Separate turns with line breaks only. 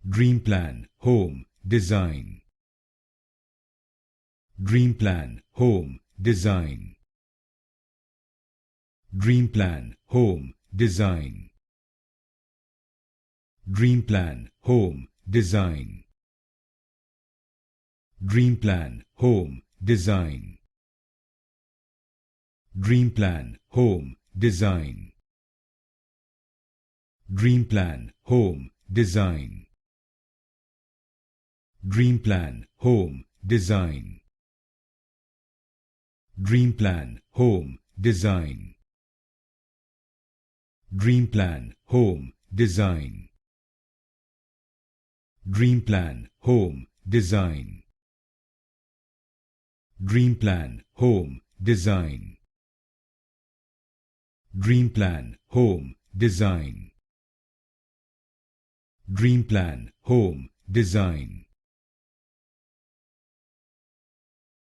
Dreamplan Home Design. Dreamplan Home Design. Dreamplan Home Design. Dreamplan Home Design. Dreamplan Home Design. Dreamplan Home Design. Dreamplan Home Design. Dreamplan Home Design. Dreamplan Home Design. Dreamplan Home Design. Dreamplan Home Design. Dreamplan Home Design. Dreamplan Home Design. Dreamplan Home Design.